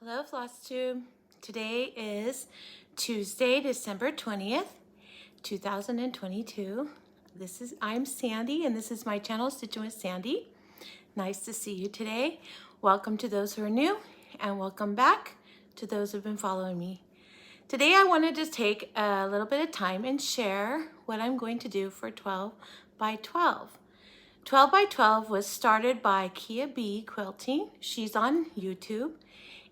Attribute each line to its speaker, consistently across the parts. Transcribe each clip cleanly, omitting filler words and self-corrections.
Speaker 1: Hello, Flosstube. Today is Tuesday, December 20th, 2022. I'm Sandy, and this is my channel, Stitching with Sandy. Nice to see you today. Welcome to those who are new, and welcome back to those who've been following me. Today, I wanted to take a little bit of time and share what I'm going to do for 12 by 12. 12 by 12 was started by Kia B Quilting. She's on YouTube.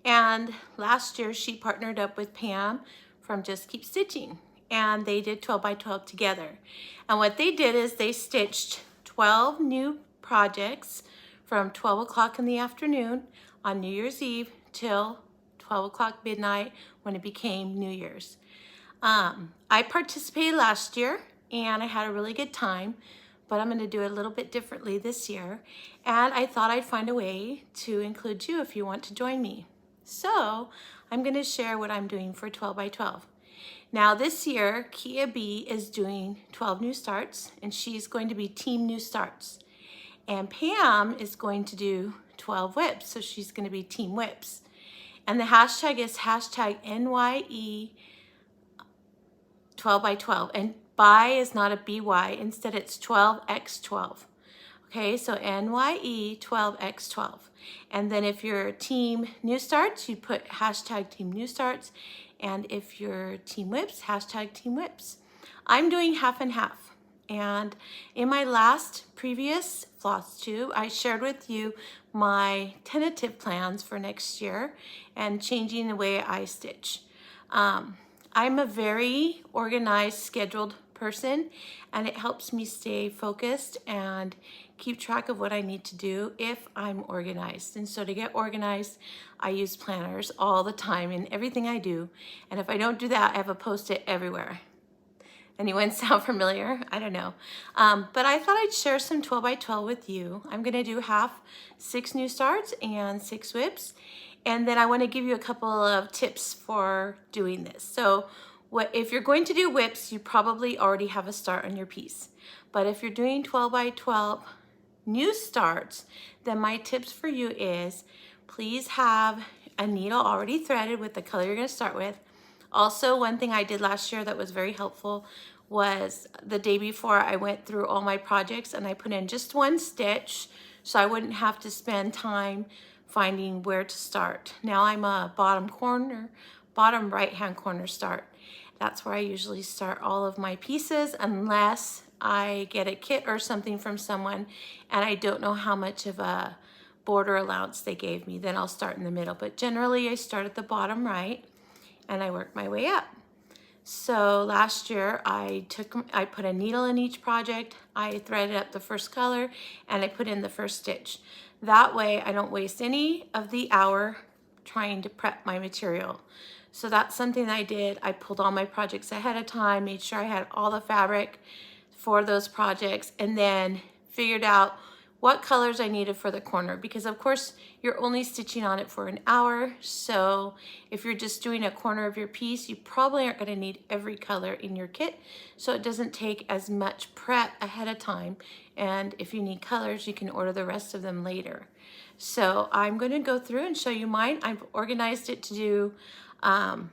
Speaker 1: And last year she partnered up with Pam from Just Keep Stitching, and they did 12 by 12 together. And what they did is they stitched 12 new projects from 12 o'clock in the afternoon on New Year's Eve till 12 o'clock midnight when it became New Year's. I participated last year and I had a really good time, but I'm going to do it a little bit differently this year. And I thought I'd find a way to include you if you want to join me. So I'm going to share what I'm doing for 12 by 12. Now this year, Kia B is doing 12 new starts, and she's going to be Team New Starts. And Pam is going to do 12 whips, so she's going to be Team Whips. And the hashtag is hashtag NYE 12 by 12. And by is not a BY, instead it's 12x12. Okay, so NYE 12x12. And then if you're Team New Starts, you put hashtag Team New Starts. And if you're Team Whips, hashtag Team Whips. I'm doing half and half. And in my previous Flosstube, I shared with you my tentative plans for next year and changing the way I stitch. I'm a very organized, scheduled person, and it helps me stay focused and keep track of what I need to do if I'm organized. And so to get organized, I use planners all the time in everything I do. And if I don't do that, I have a Post-it everywhere. Anyone sound familiar? I don't know. But I thought I'd share some 12 by 12 with you. I'm gonna do 6 new starts and 6 whips. And then I wanna give you a couple of tips for doing this. So if you're going to do whips, you probably already have a start on your piece. But if you're doing 12 by 12 new starts, then my tips for you is please have a needle already threaded with the color you're going to start with. Also, one thing I did last year that was very helpful was the day before I went through all my projects and I put in just one stitch so I wouldn't have to spend time finding where to start. Now I'm a bottom right hand corner start. That's where I usually start all of my pieces unless I get a kit or something from someone and I don't know how much of a border allowance they gave me, then I'll start in the middle. But generally I start at the bottom right and I work my way up. So last year I put a needle in each project, I threaded up the first color, and I put in the first stitch. That way I don't waste any of the hour trying to prep my material. So that's something I did. I pulled all my projects ahead of time, made sure I had all the fabric for those projects, and then figured out what colors I needed for the corner, because of course you're only stitching on it for an hour. So if you're just doing a corner of your piece, you probably aren't going to need every color in your kit, so it doesn't take as much prep ahead of time. And if you need colors, you can order the rest of them later. So I'm going to go through and show you mine. I've organized it to do, I'm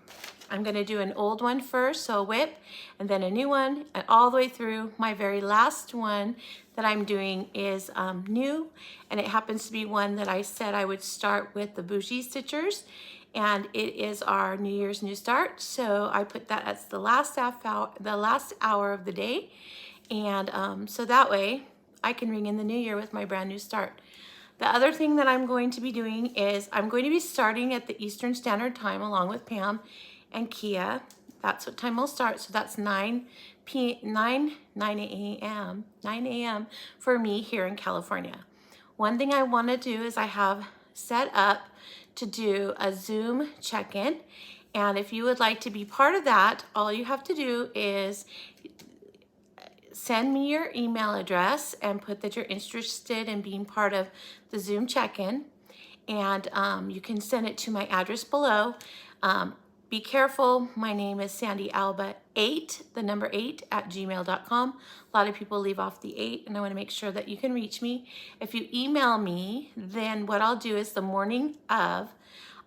Speaker 1: going to do an old one first, so a whip, and then a new one, and all the way through. My very last one that I'm doing is new, and it happens to be one that I said I would start with the bougie stitchers, and it is our New Year's New Start. So I put that as the last hour of the day, and so that way I can ring in the new year with my brand new start. The other thing that I'm going to be doing is I'm going to be starting at the Eastern Standard Time along with Pam and Kia. That's what time we'll start. So that's 9 a.m. for me here in California. One thing I want to do is I have set up to do a Zoom check-in. And if you would like to be part of that, all you have to do is send me your email address and put that you're interested in being part of the Zoom check-in. And you can send it to my address below. Be careful, my name is Sandy Alba 8, the number 8 at gmail.com. A lot of people leave off the 8, and I want to make sure that you can reach me. If you email me, then what I'll do is the morning of,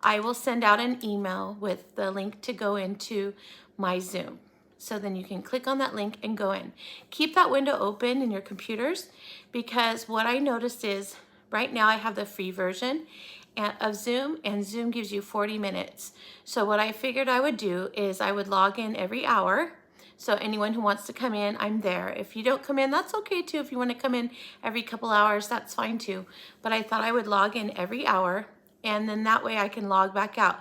Speaker 1: I will send out an email with the link to go into my Zoom. So then you can click on that link and go in. Keep that window open in your computers, because what I noticed is right now I have the free version of Zoom, and Zoom gives you 40 minutes. So what I figured I would do is I would log in every hour. So anyone who wants to come in, I'm there. If you don't come in, that's okay too. If you want to come in every couple hours, that's fine too. But I thought I would log in every hour, and then that way I can log back out.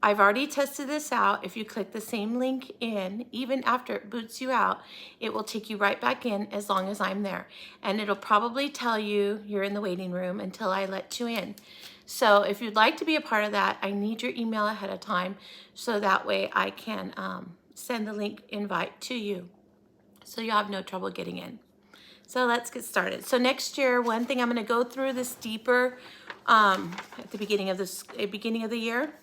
Speaker 1: I've already tested this out. If you click the same link in, even after it boots you out, it will take you right back in as long as I'm there. And it'll probably tell you you're in the waiting room until I let you in. So if you'd like to be a part of that, I need your email ahead of time, so that way I can send the link invite to you, so you'll have no trouble getting in. So let's get started. So next year, one thing I'm going to go through this deeper at the beginning of the year.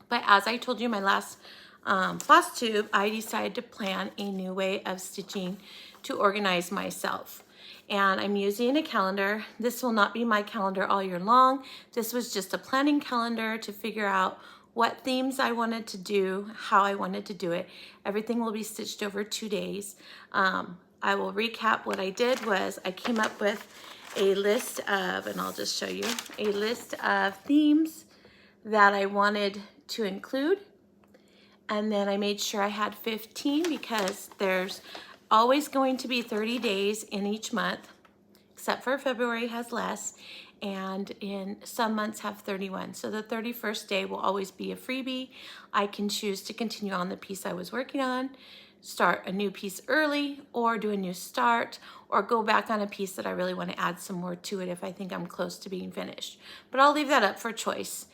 Speaker 1: But as I told you in my last Flosstube, I decided to plan a new way of stitching to organize myself. And I'm using a calendar. This will not be my calendar all year long. This was just a planning calendar to figure out what themes I wanted to do, how I wanted to do it. Everything will be stitched over 2 days. I will recap. What I did was I came up with a list of, and I'll just show you, a list of themes that I wanted to include. And then I made sure I had 15, because there's always going to be 30 days in each month, except for February has less, and in some months have 31. So the 31st day will always be a freebie. I can choose to continue on the piece I was working on, start a new piece early, or do a new start, or go back on a piece that I really want to add some more to it if I think I'm close to being finished. But I'll leave that up for choice.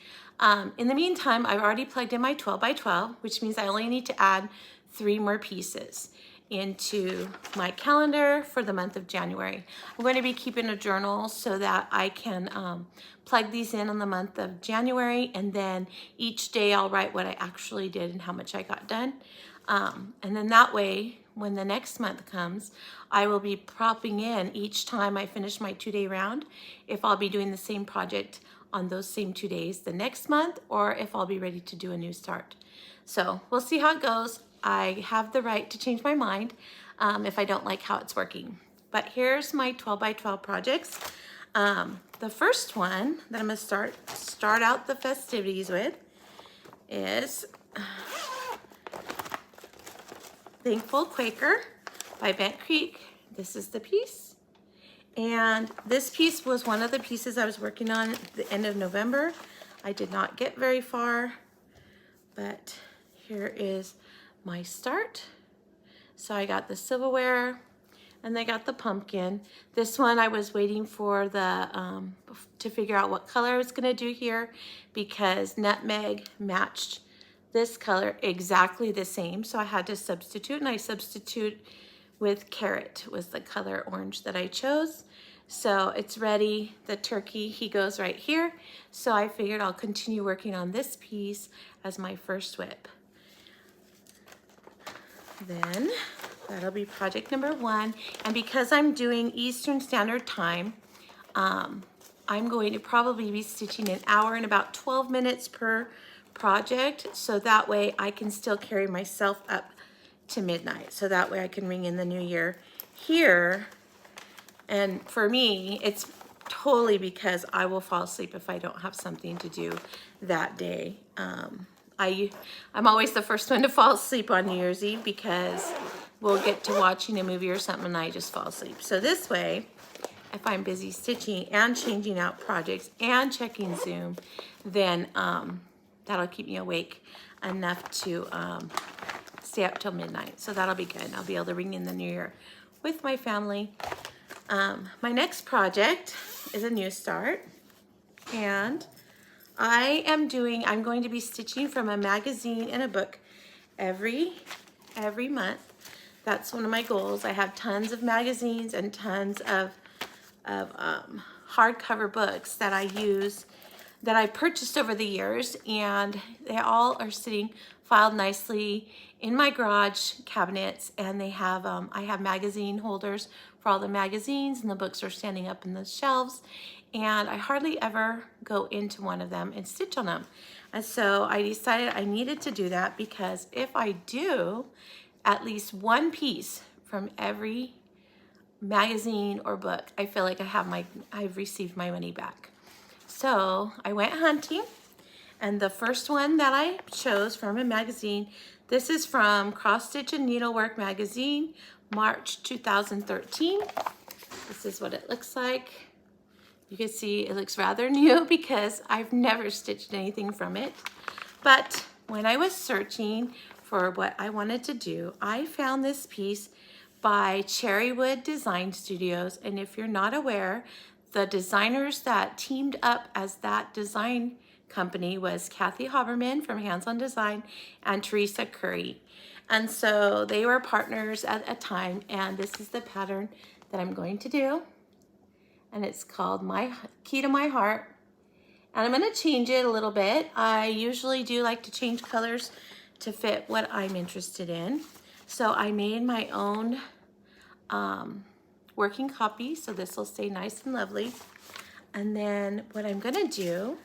Speaker 1: In the meantime, I've already plugged in my 12 by 12, which means I only need to add 3 more pieces into my calendar for the month of January. I'm going to be keeping a journal so that I can plug these in on the month of January, and then each day I'll write what I actually did and how much I got done. And then that way, when the next month comes, I will be propping in each time I finish my 2-day round, if I'll be doing the same project on those same 2 days the next month, or if I'll be ready to do a new start. So we'll see how it goes. I have the right to change my mind if I don't like how it's working. But here's my 12 by 12 projects. The first one that I'm gonna start out the festivities with is Thankful Quaker by Bent Creek. This is the piece. And this piece was one of the pieces I was working on at the end of November. I did not get very far, but here is my start. So I got the silverware, and I got the pumpkin. This one I was waiting for the to figure out what color I was gonna do here, because nutmeg matched this color exactly the same, so I had to substitute, and I substitute with carrot was the color orange that I chose. So it's ready. The turkey, he goes right here. So I figured I'll continue working on this piece as my first whip. Then that'll be project number 1. And because I'm doing Eastern Standard Time, I'm going to probably be stitching an hour and about 12 minutes per project, so that way I can still carry myself up to midnight, so that way I can ring in the new year here. And for me, it's totally because I will fall asleep if I don't have something to do that day. I'm always the first one to fall asleep on New Year's Eve because we'll get to watching a movie or something and I just fall asleep. So this way, if I'm busy stitching and changing out projects and checking Zoom, then that'll keep me awake enough to stay up till midnight. So that'll be good. I'll be able to ring in the new year with my family. My next project is a new start, and I'm going to be stitching from a magazine and a book every month. That's one of my goals. I have tons of magazines and tons of hardcover books that I use, that I purchased over the years, and they all are sitting filed nicely in my garage cabinets, and they have I have magazine holders for all the magazines, and the books are standing up in the shelves, and I hardly ever go into one of them and stitch on them. And so I decided I needed to do that, because if I do at least one piece from every magazine or book, I feel like I've received my money back. So I went hunting, and the first one that I chose from a magazine, this is from Cross Stitch and Needlework magazine, March 2013. This is what it looks like. You can see it looks rather new because I've never stitched anything from it. But when I was searching for what I wanted to do, I found this piece by Cherrywood Design Studios. And if you're not aware, the designers that teamed up as that design company was Kathy Haberman from Hands On Design and Teresa Curry. And so they were partners at a time, and this is the pattern that I'm going to do. And it's called My Key to My Heart. And I'm going to change it a little bit. I usually do like to change colors to fit what I'm interested in. So I made my own working copy, so this will stay nice and lovely. And then what I'm going to do,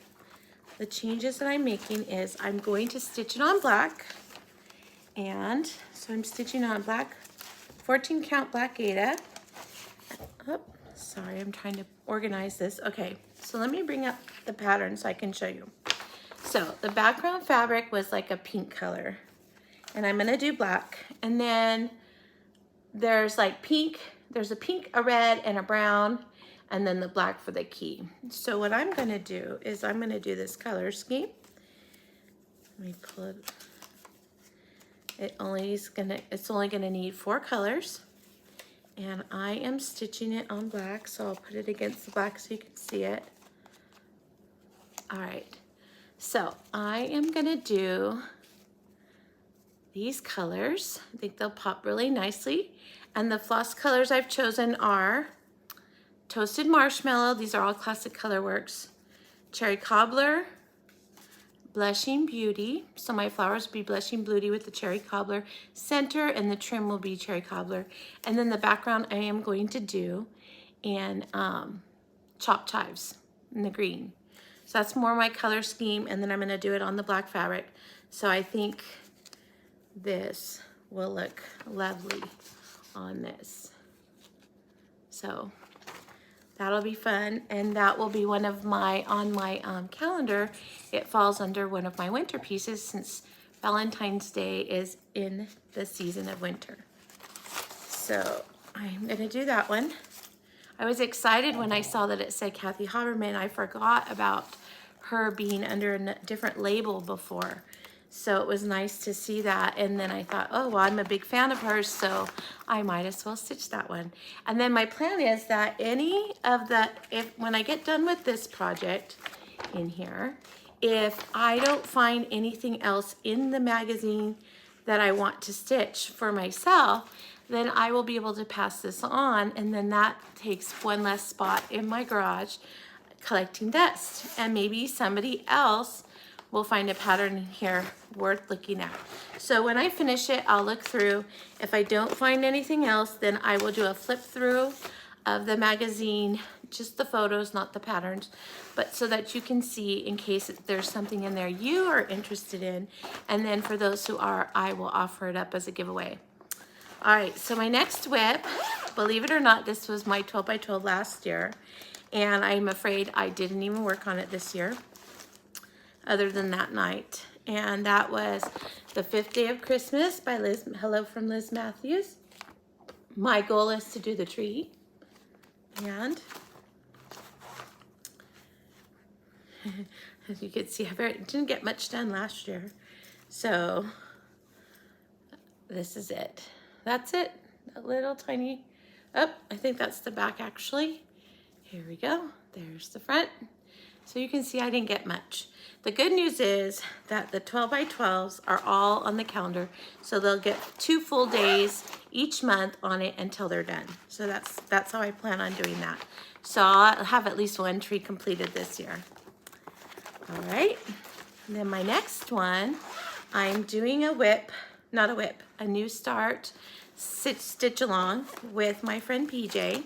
Speaker 1: the changes that I'm making is I'm going to stitch it on black. And so I'm stitching on black 14 count black Aida. Oh, sorry, I'm trying to organize this. Okay, so let me bring up the pattern so I can show you. So the background fabric was like a pink color, and I'm gonna do black. And then there's like pink, there's a pink, a red, and a brown, and then the black for the key. So what I'm gonna do is I'm gonna do this color scheme. Let me pull it. It's only gonna need 4 colors, and I am stitching it on black, so I'll put it against the black so you can see it. All right, so I am gonna do these colors. I think they'll pop really nicely, and the floss colors I've chosen are Toasted Marshmallow, these are all Classic Colorworks, Cherry Cobbler, Blushing Beauty. So my flowers will be Blushing Beauty with the Cherry Cobbler center, and the trim will be Cherry Cobbler. And then the background I am going to do in Chopped Chives in the green. So that's more my color scheme, and then I'm gonna do it on the black fabric. So I think this will look lovely on this. So that'll be fun, and that will be one of my, on my calendar, it falls under one of my winter pieces since Valentine's Day is in the season of winter. So I'm gonna do that one. I was excited when I saw that it said Kathy Haberman. I forgot about her being under a different label before. So it was nice to see that, and then I thought, oh, well, I'm a big fan of hers, so I might as well stitch that one. And then my plan is that any of the, when I get done with this project in here, if I don't find anything else in the magazine that I want to stitch for myself, then I will be able to pass this on, and then that takes one less spot in my garage collecting dust. And maybe somebody else will find a pattern in here worth looking at. So when I finish it, I'll look through. If I don't find anything else, then I will do a flip through of the magazine just the photos, not the patterns, but so that you can see in case there's something in there you are interested in. And then for those who are, I will offer it up as a giveaway. All right, so my next whip, believe it or not, this was my 12 by 12 last year, and I'm afraid I didn't even work on it this year, other than that night. And that was The 5th Day of Christmas by Liz, hello from Liz Matthews. My goal is to do the tree, and as you can see, I didn't get much done last year, so this is it. That's it, that little tiny, oh, I think that's the back actually. Here we go, there's the front. So you can see I didn't get much. The good news is that the 12 by 12s are all on the calendar, so they'll get 2 full days each month on it until they're done. So that's how I plan on doing that. So I'll have at least 1 tree completed this year. All right, and then my next one, I'm doing a whip, not a whip, a new start stitch along with my friend PJ.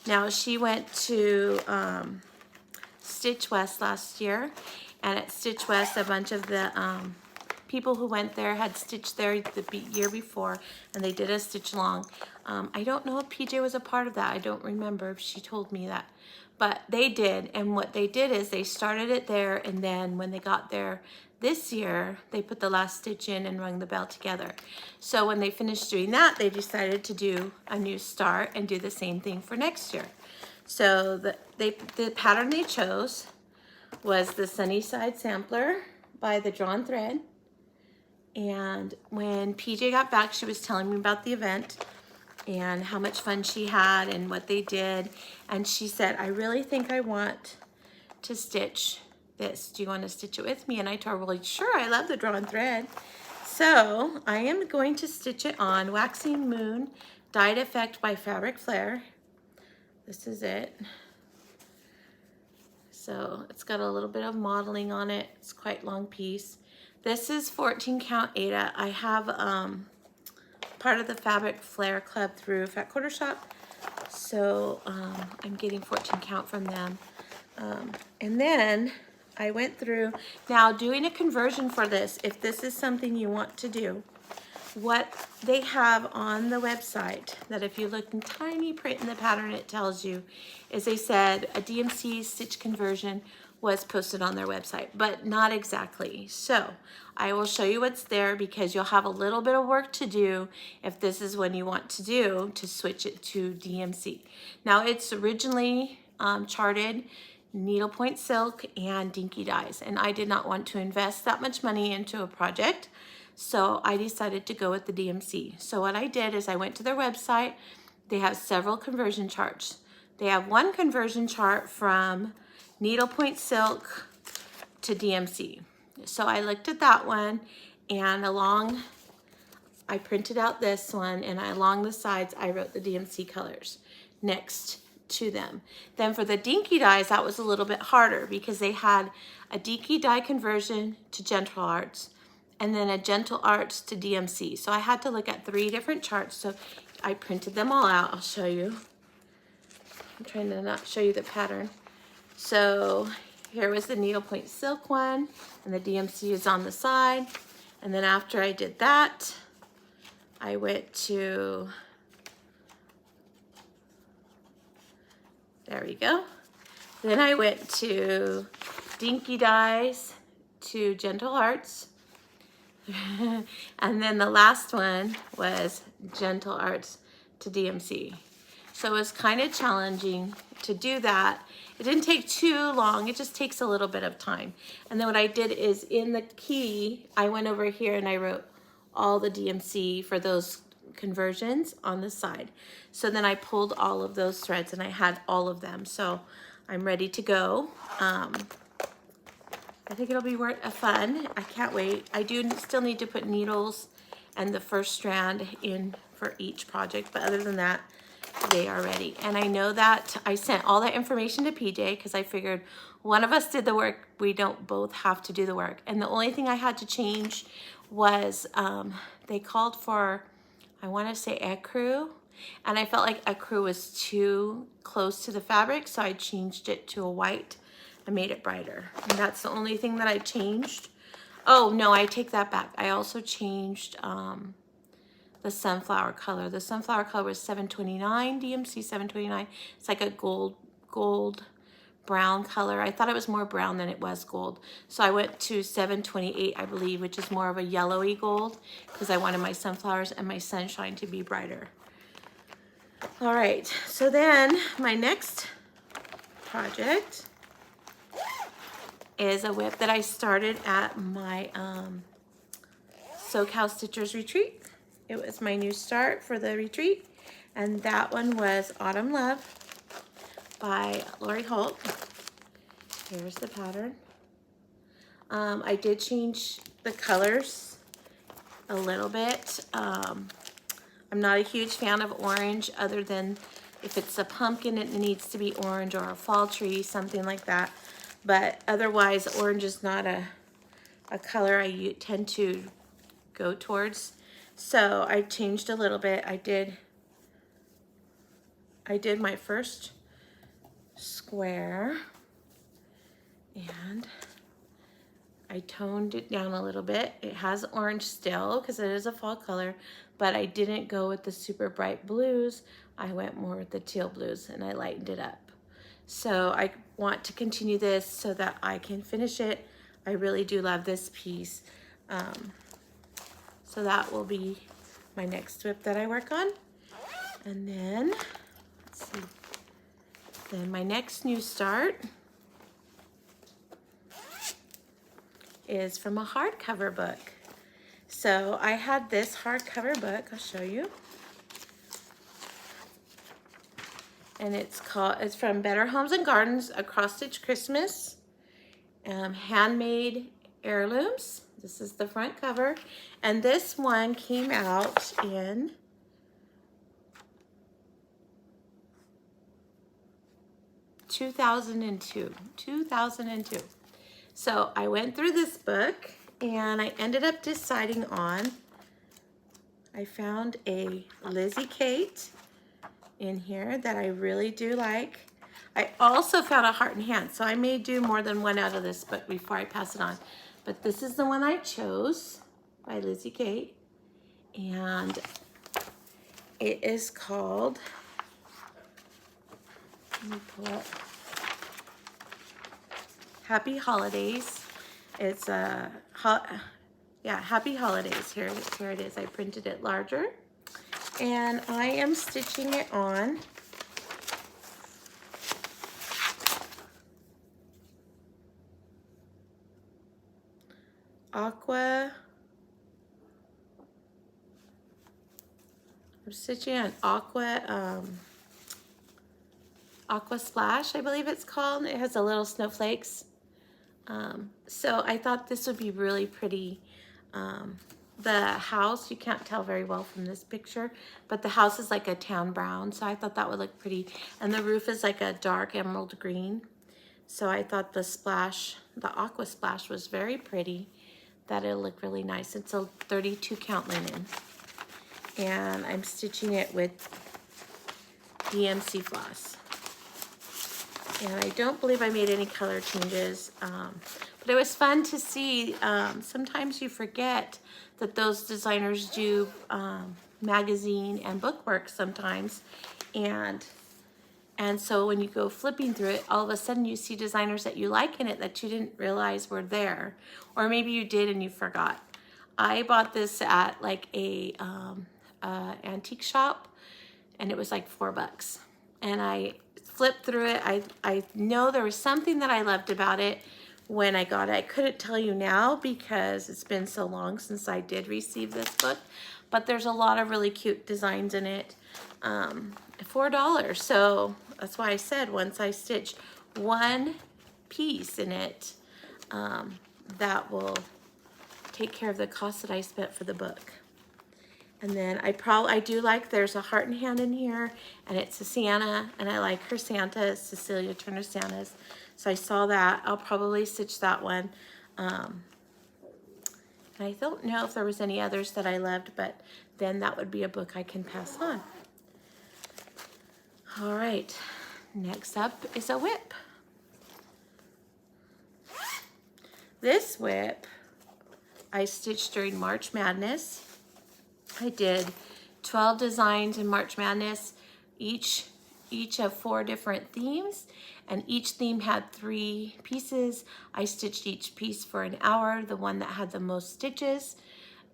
Speaker 1: Now she went to Stitch West last year, and at Stitch West a bunch of the people who went there had stitched there the year before, and they did a stitch along. I don't know if PJ was a part of that. I don't remember if she told me that, but they did. And what they did is they started it there, and then when they got there this year, they put the last stitch in and rung the bell together. So when they finished doing that, they decided to do a new start and do the same thing for next year. So the pattern they chose was the Sunnyside Sampler by the Drawn Thread. And when PJ got back, she was telling me about the event and how much fun she had and what they did. And she said, I really think I want to stitch this. Do you want to stitch it with me? And I told her, well, sure, I love the Drawn Thread. So I am going to stitch it on Waxing Moon Dyed Effect by Fabric Flair. This is it. So it's got a little bit of modeling on it. It's quite a long piece. This is 14 count Ada. I have part of the Fabric Flair Club through Fat Quarter Shop. So I'm getting 14 count from them. And then I went through, now doing a conversion for this, if this is something you want to do, what they have on the website, that if you look in tiny print in the pattern, it tells you, is they said a DMC stitch conversion was posted on their website, but not exactly. So I will show you what's there, because you'll have a little bit of work to do if this is what you want to do, to switch it to DMC. Now it's originally charted needlepoint silk and dinky dyes, and I did not want to invest that much money into a project, so I decided to go with the DMC. So what I did is I went to their website. They have several conversion charts. They have one conversion chart from needlepoint silk to DMC. So I looked at that one, and I printed out this one, and along the sides I wrote the DMC colors next to them. Then for the dinky dyes, that was a little bit harder, because they had a dinky dye conversion to Gentle Arts, and then a Gentle Arts to DMC. So I had to look at 3 different charts. So I printed them all out. I'll show you. I'm trying to not show you the pattern. So here was the needlepoint silk one, and the DMC is on the side. And then after I did that, I went to, there we go. Then I went to dinky dyes to Gentle Arts. And then the last one was Gentle Arts to DMC. So it was kind of challenging to do that. It didn't take too long, it just takes a little bit of time. And then what I did is in the key, I went over here and I wrote all the DMC for those conversions on the side. So then I pulled all of those threads and I had all of them. So I'm ready to go. I think it'll be fun. I can't wait. I do still need to put needles and the first strand in for each project, but other than that, they are ready. And I know that I sent all that information to PJ because I figured one of us did the work, we don't both have to do the work. And the only thing I had to change was they called for, I want to say ecru, And I felt like ecru was too close to the fabric, so I changed it to a white. I made it brighter. And that's the only thing that I changed. Oh, no, I take that back. I also changed the sunflower color. The sunflower color was 729, DMC 729. It's like a gold brown color. I thought it was more brown than it was gold. So I went to 728, I believe, which is more of a yellowy gold because I wanted my sunflowers and my sunshine to be brighter. All right, so then my next project is a whip that I started at my SoCal Stitchers retreat. It was my new start for the retreat, and that one was Autumn Love by Lori Holt. Here's the pattern. I did change the colors a little bit. I'm not a huge fan of orange, other than if it's a pumpkin, it needs to be orange, or a fall tree, something like that. But otherwise, orange is not a color I tend to go towards. So I changed a little bit. I did my first square, and I toned it down a little bit. It has orange still because it is a fall color, but I didn't go with the super bright blues. I went more with the teal blues, and I lightened it up. So I want to continue this so that I can finish it. I really do love this piece. So that will be my next whip that I work on. And then, let's see, then my next new start is from a hardcover book. So I had this hardcover book, I'll show you. And it's from Better Homes and Gardens, A Cross Stitch Christmas, handmade heirlooms. This is the front cover. And this one came out in 2002. So I went through this book and I ended up deciding on, I found a Lizzie Kate in here that I really do like. I also found a Heart and Hand, so I may do more than one out of this book before I pass it on. But this is the one I chose by Lizzie Kate, and it is called, let me pull up, Happy Holidays. It's Happy Holidays. Here it is. I printed it larger, and I am stitching it on Aqua. I'm stitching on Aqua Splash, I believe it's called. It has a little snowflakes. So I thought this would be really pretty. The house, you can't tell very well from this picture, but the house is like a tan brown, so I thought that would look pretty. And the roof is like a dark emerald green. So I thought the splash, the Aqua Splash, was very pretty. That it'll look really nice. It's a 32 count linen. And I'm stitching it with DMC floss. And I don't believe I made any color changes, but it was fun to see. Sometimes you forget that those designers do magazine and bookwork sometimes, and so when you go flipping through it, all of a sudden you see designers that you like in it that you didn't realize were there, or maybe you did and you forgot. I bought this at like a antique shop, and it was like $4, and I flipped through it. I know there was something that I loved about it when I got it. I couldn't tell you now because it's been so long since I did receive this book, but there's a lot of really cute designs in it. $4, so that's why I said once I stitch one piece in it, that will take care of the cost that I spent for the book. And then I do like, there's a Heart and Hand in here, and it's a Santa, and I like her Santa, Cecilia Turner Santas. So I saw that. I'll probably stitch that one. And I don't know if there was any others that I loved, but then that would be a book I can pass on. All right, next up is a whip. This whip I stitched during March Madness. I did 12 designs in March Madness, each of 4 different themes, and each theme had 3 pieces. I stitched each piece for an hour. The one that had the most stitches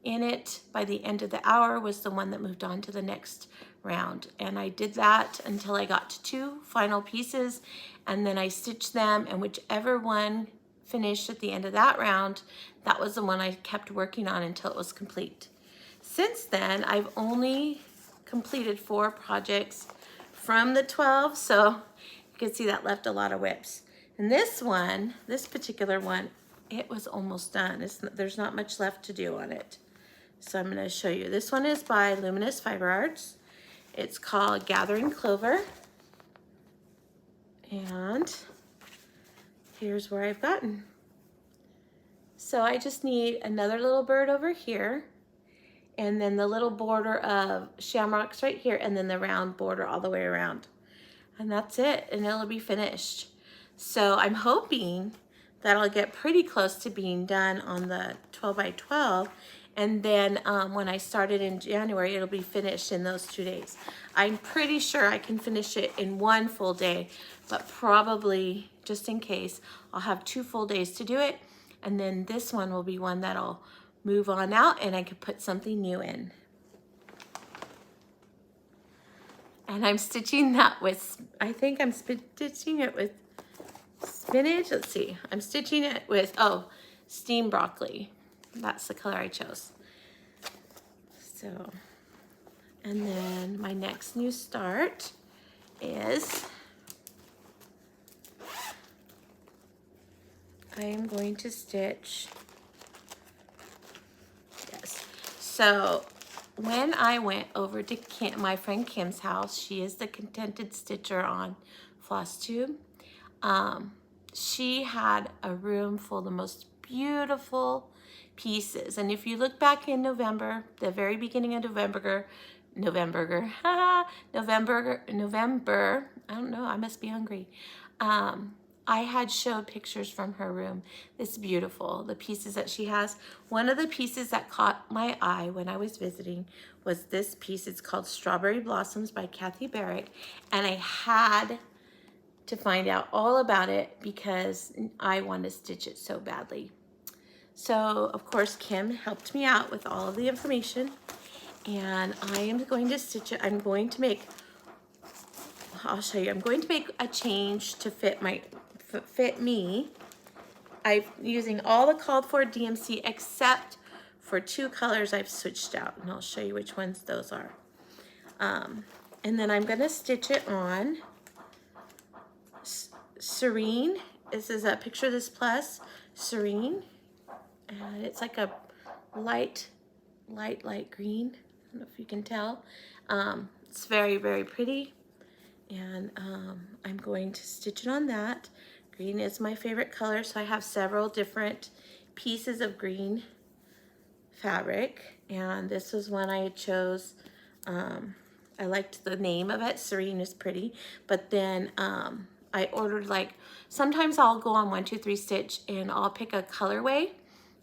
Speaker 1: in it by the end of the hour was the one that moved on to the next round. And I did that until I got to 2 final pieces, and then I stitched them, and whichever one finished at the end of that round, that was the one I kept working on until it was complete. Since then, I've only completed 4 projects from the 12, so you can see that left a lot of whips. And this one, this particular one, it was almost done. There's not much left to do on it. So I'm going to show you. This one is by Luminous Fiber Arts. It's called Gathering Clover. And here's where I've gotten. So I just need another little bird over here, and then the little border of shamrocks right here, and then the round border all the way around. And that's it, and it'll be finished. So I'm hoping that I'll get pretty close to being done on the 12 by 12, and then when I started in January, it'll be finished in those 2 days. I'm pretty sure I can finish it in 1 full day, but probably, just in case, I'll have 2 full days to do it, and then this one will be one that'll move on out and I could put something new in. And I'm stitching that with, I think I'm stitching it with spinach. Let's see, I'm stitching it with, steamed broccoli. That's the color I chose. So, and then my next new start is, I am going to stitch, yes. So when I went over to my friend Kim's house, she is the Contented Stitcher on Flosstube. She had a room full of the most beautiful pieces. And if you look back in November, the very beginning of November, I don't know, I must be hungry. I had showed pictures from her room. It's beautiful, the pieces that she has. One of the pieces that caught my eye when I was visiting was this piece. It's called Strawberry Blossoms by Kathy Barrick, and I had to find out all about it because I want to stitch it so badly. So of course Kim helped me out with all of the information, and I am going to stitch it. I'm going to make, I'll show you, I'm going to make a change to fit me. I'm using all the called for DMC except for 2 colors I've switched out, and I'll show you which ones those are. And then I'm going to stitch it on Serene. This is a Picture This Plus Serene, and it's like a light green. I don't know if you can tell. It's very, very pretty, and I'm going to stitch it on that. Green is my favorite color, so I have several different pieces of green fabric, and this was one I chose. I liked the name of it. Serene is pretty, but then I ordered, like, sometimes I'll go on 1, 2, 3 Stitch and I'll pick a colorway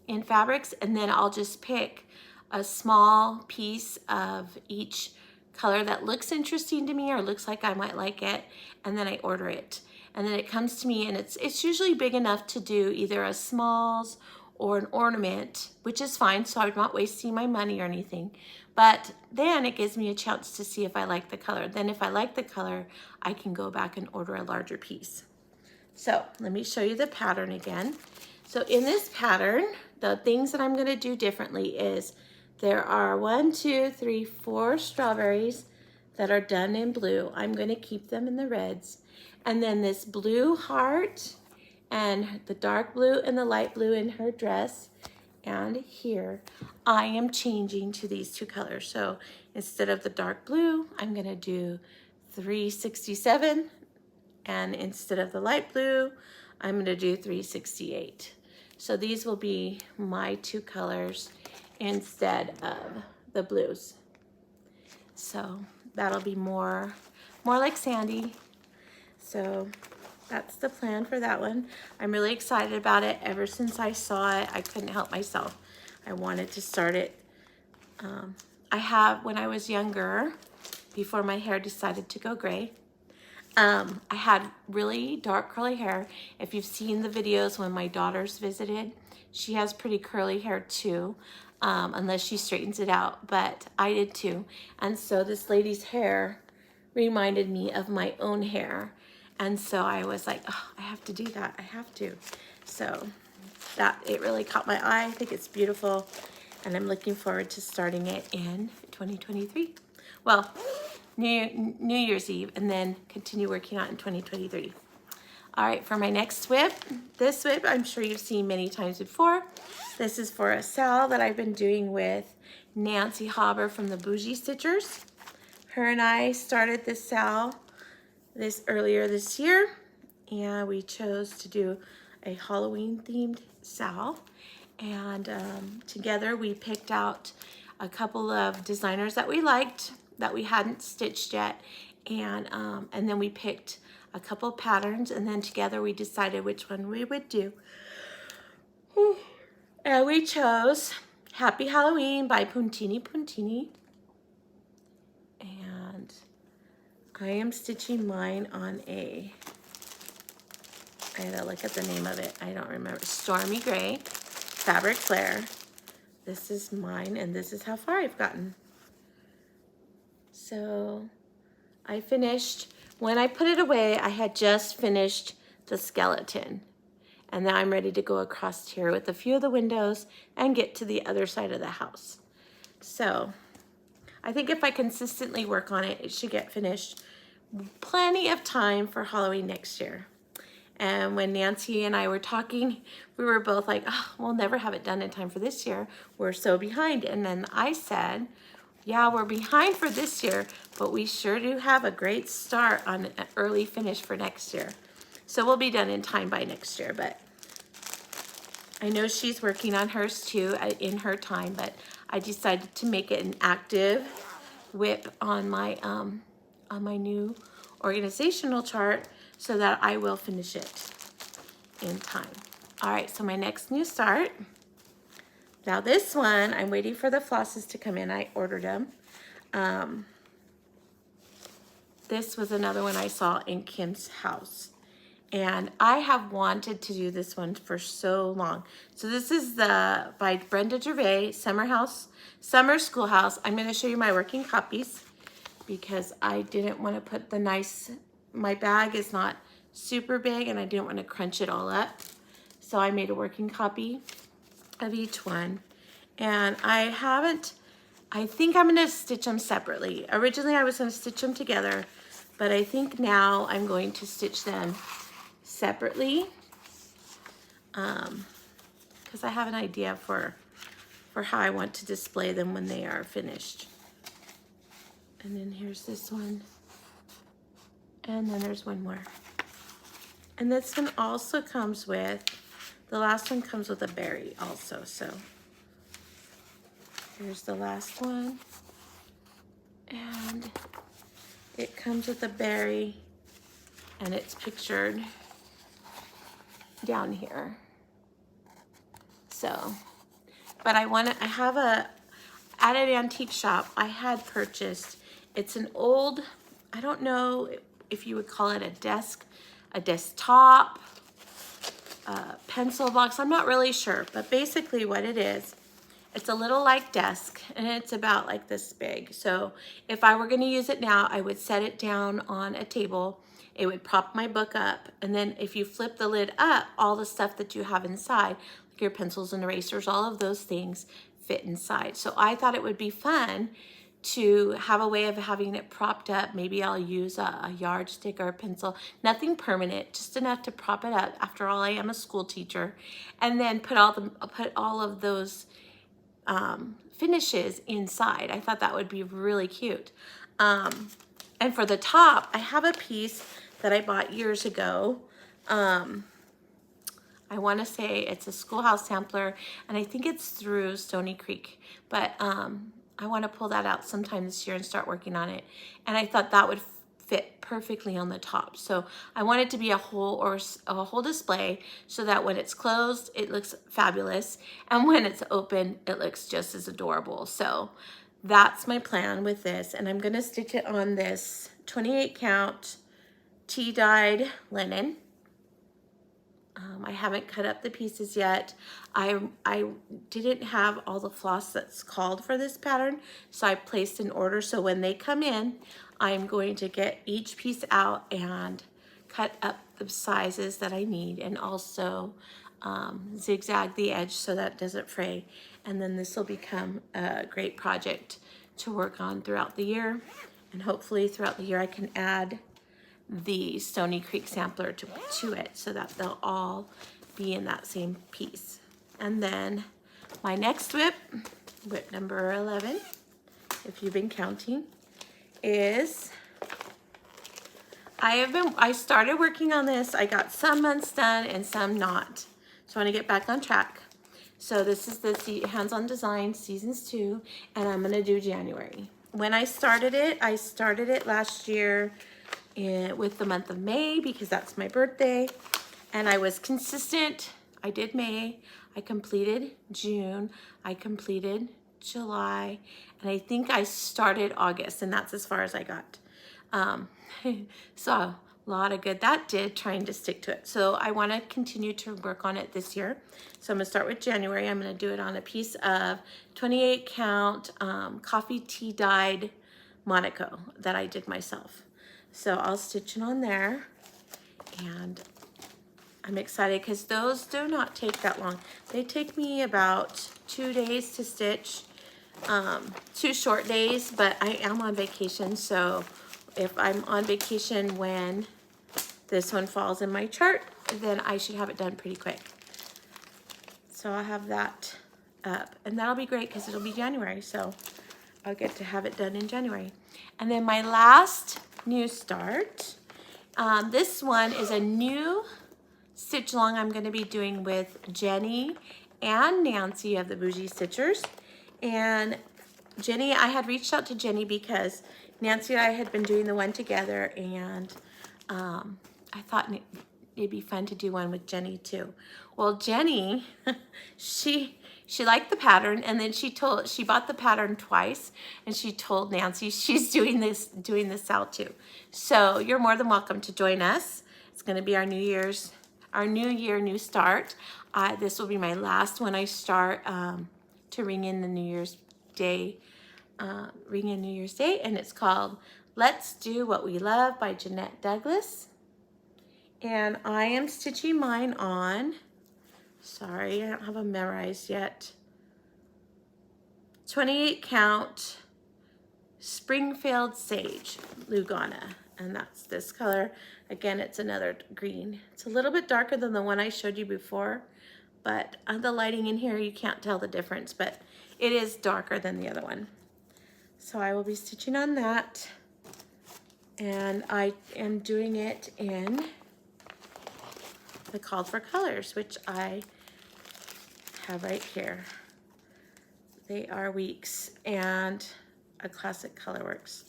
Speaker 1: in fabrics, and then I'll just pick a small piece of each color that looks interesting to me or looks like I might like it, and then I order it. And then it comes to me, and it's usually big enough to do either a smalls or an ornament, which is fine, so I'm not wasting my money or anything. But then it gives me a chance to see if I like the color. Then if I like the color, I can go back and order a larger piece. So let me show you the pattern again. So in this pattern, the things that I'm gonna do differently is there are 1, 2, 3, 4 strawberries that are done in blue. I'm gonna keep them in the reds. And then this blue heart and the dark blue and the light blue in her dress. And here, I am changing to these 2 colors. So instead of the dark blue, I'm gonna do 367. And instead of the light blue, I'm gonna do 368. So these will be my 2 colors instead of the blues. So that'll be more more like Sandy. So that's the plan for that one. I'm really excited about it. Ever since I saw it, I couldn't help myself. I wanted to start it. When I was younger, before my hair decided to go gray, I had really dark curly hair. If you've seen the videos when my daughters visited, she has pretty curly hair too, unless she straightens it out, but I did too. And so this lady's hair reminded me of my own hair. And so I was like, oh, I have to do that. I have to. So it really caught my eye. I think it's beautiful. And I'm looking forward to starting it in 2023. Well, New Year's Eve, and then continue working on it in 2023. All right, for my next whip, this whip I'm sure you've seen many times before. This is for a sal that I've been doing with Nancy Hauber from the Bougie Stitchers. Her and I started this sal earlier this year, and we chose to do a Halloween themed sal. And together we picked out a couple of designers that we liked that we hadn't stitched yet, and then we picked a couple patterns, and then together we decided which one we would do. And we chose Happy Halloween by Puntini Puntini, and I am stitching mine on I gotta look at the name of it, I don't remember. Stormy Gray Fabric Flare. This is mine, and this is how far I've gotten. So I finished, when I put it away, I had just finished the skeleton. And now I'm ready to go across here with a few of the windows and get to the other side of the house. So I think if I consistently work on it, it should get finished. Plenty of time for Halloween next year. And when Nancy and I were talking, we were both like, oh, we'll never have it done in time for this year. We're so behind. And then I said, yeah, we're behind for this year, but we sure do have a great start on an early finish for next year. So we'll be done in time by next year, but I know she's working on hers too in her time, but I decided to make it an active whip on my new organizational chart so that I will finish it in time. All right, so my next new start. Now this one, I'm waiting for the flosses to come in. I ordered them. This was another one I saw in Kim's house. And I have wanted to do this one for so long. So this is by Brenda Gervais, Summer Schoolhouse. I'm gonna show you my working copies because I didn't wanna put my bag is not super big and I didn't wanna crunch it all up. So I made a working copy of each one. And I think I'm gonna stitch them separately. Originally I was gonna stitch them together, but I think now I'm going to stitch them separately because I have an idea for how I want to display them when they are finished. And then here's this one. And then there's one more. And this one also comes with, the last one comes with a berry also. So here's the last one. And it comes with a berry and it's pictured down here. So, but I have at an antique shop I had purchased, it's an old, I don't know if you would call it a desktop, pencil box, I'm not really sure, but basically what it is, it's a little like desk and it's about like this big. So if I were gonna use it now, I would set it down on a table. It would prop my book up, and then if you flip the lid up, all the stuff that you have inside, like your pencils and erasers, all of those things fit inside. So I thought it would be fun to have a way of having it propped up. Maybe I'll use a yardstick or a pencil, nothing permanent, just enough to prop it up. After all, I am a school teacher, and then put all of those finishes inside. I thought that would be really cute. And for the top, I have a piece that I bought years ago. I want to say it's a Schoolhouse sampler, and I think it's through Stony Creek, but I want to pull that out sometime this year and start working on it. And I thought that would fit perfectly on the top. So I want it to be a whole display so that when it's closed, it looks fabulous. And when it's open, it looks just as adorable. So that's my plan with this. And I'm gonna stitch it on this 28 count tea-dyed linen. I haven't cut up the pieces yet. I didn't have all the floss that's called for this pattern, so I placed an order. So when they come in, I'm going to get each piece out and cut up the sizes that I need, and also zigzag the edge so that it doesn't fray. And then this will become a great project to work on throughout the year. And hopefully throughout the year I can add the Stony Creek sampler to it so that they'll all be in that same piece. And then my next whip number 11, if you've been counting, is I started working on this. I got some months done and some not. So I want to get back on track. So this is the Hands-On Design Seasons 2, and I'm gonna do January. When I started it last year with the month of May because that's my birthday, and I was consistent. I did May, I completed June, I completed July, and I think I started August, and that's as far as I got. So a lot of good that did, trying to stick to it. So I want to continue to work on it this year. So I'm going to start with January. I'm going to do it on a piece of 28 count coffee tea dyed Monaco that I did myself. So I'll stitch it on there, and I'm excited because those do not take that long. They take me about 2 days to stitch, 2 short days, but I am on vacation. So if I'm on vacation when this one falls in my chart, then I should have it done pretty quick. So I'll have that up, and that'll be great because it'll be January. So I'll get to have it done in January. And then my last new start, this one is a new stitch along I'm going to be doing with Jenny and Nancy of the Bougie Stitchers. And Jenny, I had reached out to Jenny because Nancy and I had been doing the one together, and I thought it'd be fun to do one with Jenny too. Well, Jenny, she liked the pattern, and then she bought the pattern twice, and she told Nancy she's doing this out too. So you're more than welcome to join us. It's going to be our new year, new start. This will be my last when I start to ring in the New Year's Day, and it's called Let's Do What We Love by Jeanette Douglas. And I am stitching mine on, sorry, I don't have them memorized yet, 28 count Springfield Sage Lugana, and that's this color. Again, it's another green. It's a little bit darker than the one I showed you before, but on the lighting in here, you can't tell the difference, but it is darker than the other one. So I will be stitching on that, and I am doing it in the Called for Colors, which I have right here. They are Weeks and a Classic Colorworks.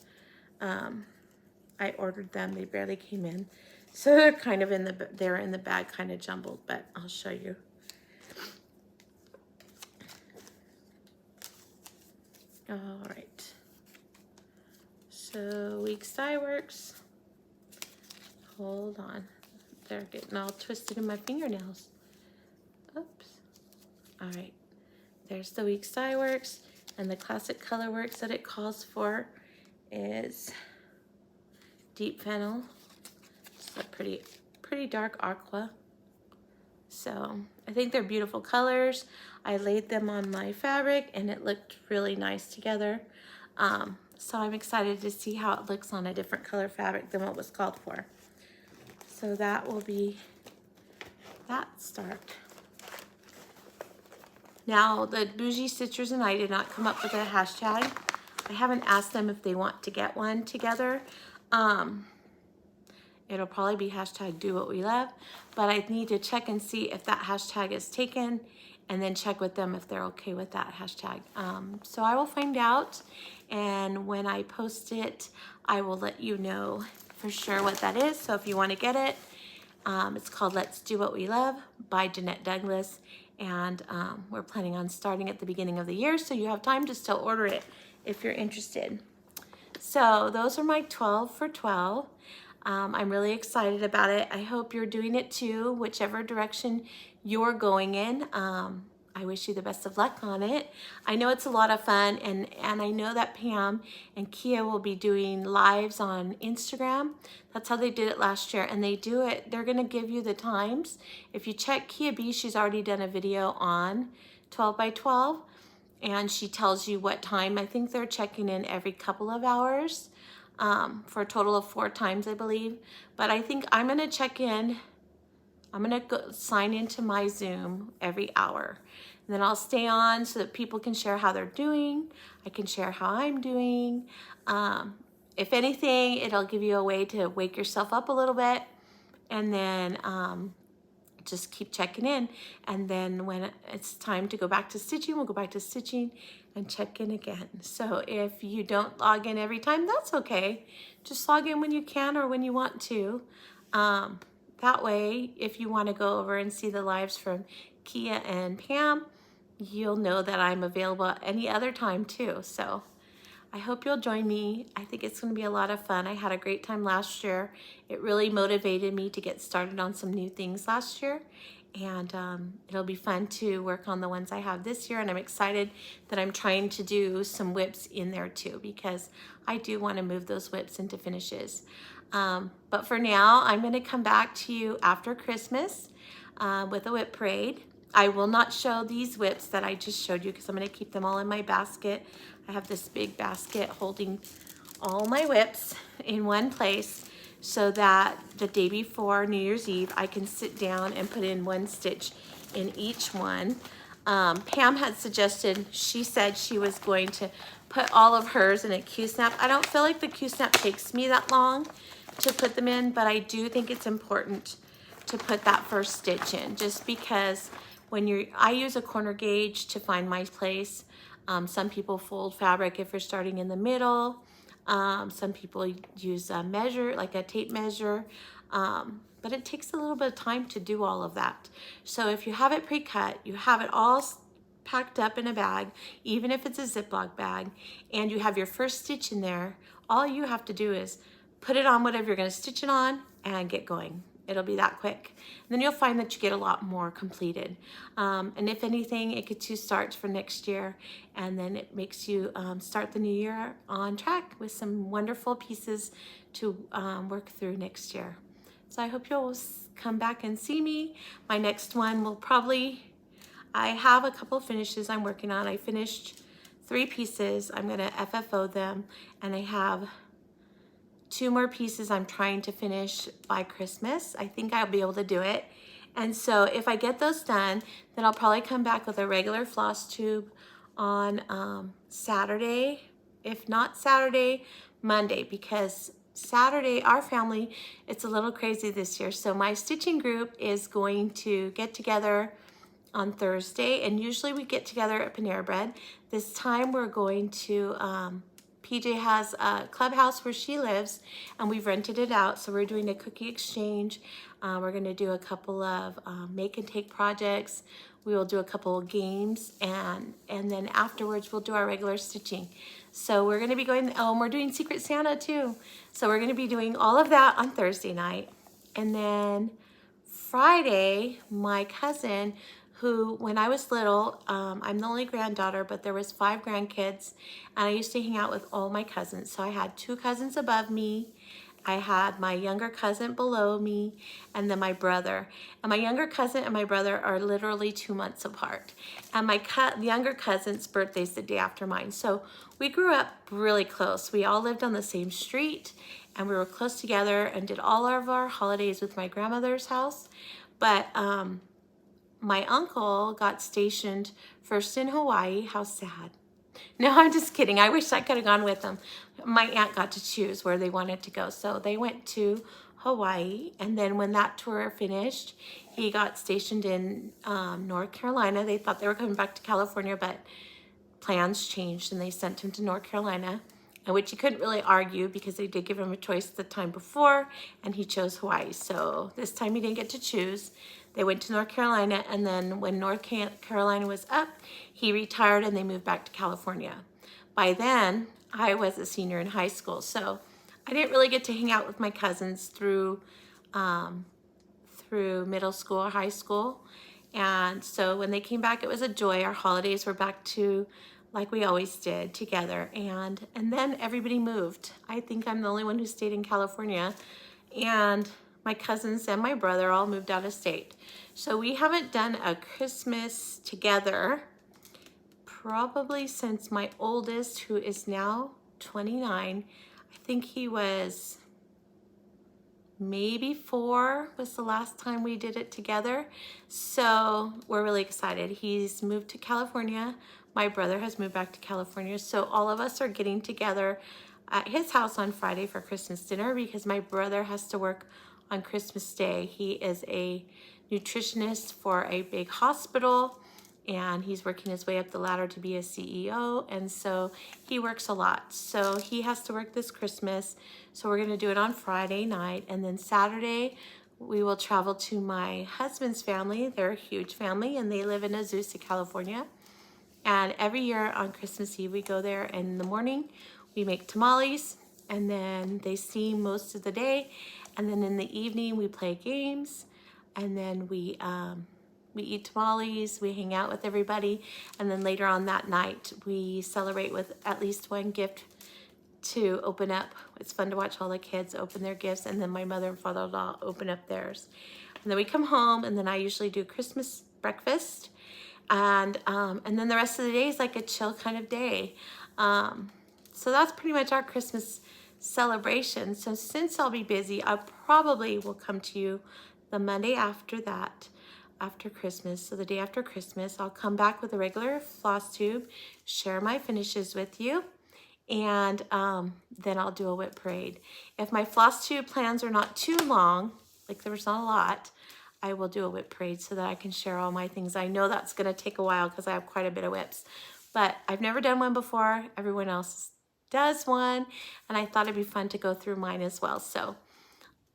Speaker 1: I ordered them, they barely came in. So they're kind of they're in the bag, kind of jumbled, but I'll show you. All right. So Weeks Dye Works. Hold on. They're getting all twisted in my fingernails. Oops. All right. There's the Weeks Dye Works, and the Classic Colorworks that it calls for is Deep Fennel. It's a pretty dark aqua. So I think they're beautiful colors. I laid them on my fabric, and it looked really nice together. So I'm excited to see how it looks on a different color fabric than what was called for. So that will be that start. Now, the Bougie Stitchers and I did not come up with a hashtag. I haven't asked them if they want to get one together. It'll probably be hashtag Do What We Love, but I need to check and see if that hashtag is taken, and then check with them if they're okay with that hashtag. So I will find out, and when I post it, I will let you know for sure what that is. So if you want to get it, it's called Let's Do What We Love by Jeanette Douglas. And we're planning on starting at the beginning of the year, so you have time to still order it if you're interested. So those are my 12 for 12. I'm really excited about it. I hope you're doing it too, whichever direction you're going in. I wish you the best of luck on it. I know it's a lot of fun, and I know that Pam and Kia will be doing lives on Instagram. That's how they did it last year, and they do it. They're gonna give you the times. If you check Kia B, she's already done a video on 12 by 12, and she tells you what time. I think they're checking in every couple of hours for a total of 4 times, I believe. But I think I'm gonna check in. I'm gonna go sign into my Zoom every hour. And then I'll stay on so that people can share how they're doing. I can share how I'm doing. If anything, it'll give you a way to wake yourself up a little bit, and then just keep checking in. And then when it's time to go back to stitching, we'll go back to stitching and check in again. So if you don't log in every time, that's okay. Just log in when you can or when you want to. That way, if you want to go over and see the lives from Kia and Pam, you'll know that I'm available at any other time too. So I hope you'll join me. I think it's going to be a lot of fun. I had a great time last year. It really motivated me to get started on some new things last year. And it'll be fun to work on the ones I have this year. And I'm excited that I'm trying to do some whips in there too, because I do want to move those whips into finishes. But for now, I'm going to come back to you after Christmas with a whip parade. I will not show these whips that I just showed you because I'm going to keep them all in my basket. I have this big basket holding all my whips in one place so that the day before New Year's Eve, I can sit down and put in one stitch in each one. Pam had suggested, she said she was going to put all of hers in a Q-snap. I don't feel like the Q-snap takes me that long to put them in, but I do think it's important to put that first stitch in, just because when I use a corner gauge to find my place. Some people fold fabric if you're starting in the middle. Some people use a measure, like a tape measure, but it takes a little bit of time to do all of that. So if you have it pre-cut, you have it all packed up in a bag, even if it's a Ziploc bag, and you have your first stitch in there, all you have to do is put it on whatever you're going to stitch it on and get going. It'll be that quick. And then you'll find that you get a lot more completed. And if anything, it gets you starts for next year. And then it makes you start the new year on track with some wonderful pieces to work through next year. So I hope you'll come back and see me. My next one will probably, I have a couple finishes I'm working on. I finished 3 pieces. I'm gonna FFO them, and I have 2 more pieces I'm trying to finish by Christmas. I think I'll be able to do it. And so if I get those done, then I'll probably come back with a regular Flosstube on Saturday. If not Saturday, Monday, because Saturday, our family, it's a little crazy this year. So my stitching group is going to get together on Thursday, and usually we get together at Panera Bread. This time we're going to PJ has a clubhouse where she lives, and we've rented it out. So we're doing a cookie exchange. We're going to do a couple of make and take projects. We will do a couple of games, and then afterwards we'll do our regular stitching. So we're going to be going, oh, and we're doing Secret Santa too. So we're going to be doing all of that on Thursday night. And then Friday, my cousin, who, when I was little, I'm the only granddaughter, but there was 5 grandkids, and I used to hang out with all my cousins. So I had 2 cousins above me, I had my younger cousin below me, and then my brother. And my younger cousin and my brother are literally 2 months apart. And my younger cousin's birthday's the day after mine. So we grew up really close. We all lived on the same street, and we were close together and did all of our holidays with my grandmother's house. But my uncle got stationed first in Hawaii. How sad. No, I'm just kidding. I wish I could have gone with them. My aunt got to choose where they wanted to go. So they went to Hawaii. And then when that tour finished, he got stationed in North Carolina. They thought they were coming back to California, but plans changed and they sent him to North Carolina. and which he couldn't really argue because they did give him a choice the time before, and he chose Hawaii. So this time he didn't get to choose. They went to North Carolina, and then when North Carolina was up, he retired and they moved back to California. By then, I was a senior in high school, so I didn't really get to hang out with my cousins through middle school or high school. And so when they came back, it was a joy. Our holidays were back to like we always did together. And then everybody moved. I think I'm the only one who stayed in California. And my cousins and my brother all moved out of state. So we haven't done a Christmas together probably since my oldest, who is now 29. I think he was maybe 4 was the last time we did it together. So we're really excited. He's moved to California. My brother has moved back to California. So all of us are getting together at his house on Friday for Christmas dinner because my brother has to work on Christmas Day. He is a nutritionist for a big hospital, and he's working his way up the ladder to be a CEO, and so he works a lot. So he has to work this Christmas, so we're gonna do it on Friday night, and then Saturday we will travel to my husband's family. They're a huge family, and they live in Azusa, California. And every year on Christmas Eve we go there, and in the morning we make tamales, and then they steam most of the day, and then in the evening we play games, and then we eat tamales, we hang out with everybody, and then later on that night we celebrate with at least one gift to open up. It's fun to watch all the kids open their gifts, and then my mother and father-in-law open up theirs. And then we come home, and then I usually do Christmas breakfast, and then the rest of the day is like a chill kind of day. So that's pretty much our Christmas celebration. So since I'll be busy, I probably will come to you the Monday after that, after Christmas. So the day after Christmas, I'll come back with a regular Flosstube, share my finishes with you, and then I'll do a whip parade. If my Flosstube plans are not too long, like there's not a lot, I will do a whip parade so that I can share all my things. I know that's gonna take a while because I have quite a bit of whips, but I've never done one before. Everyone else does one, and I thought it'd be fun to go through mine as well. So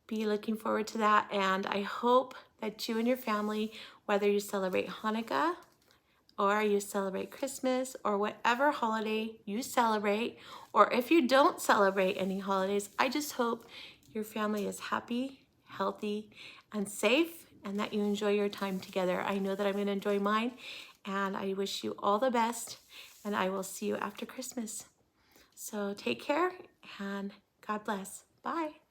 Speaker 1: be looking forward to that, and I hope that you and your family, whether you celebrate Hanukkah or you celebrate Christmas or whatever holiday you celebrate, or if you don't celebrate any holidays, I just hope your family is happy, healthy, and safe, and that you enjoy your time together. I know that I'm going to enjoy mine, and I wish you all the best, and I will see you after Christmas. So take care, and God bless. Bye.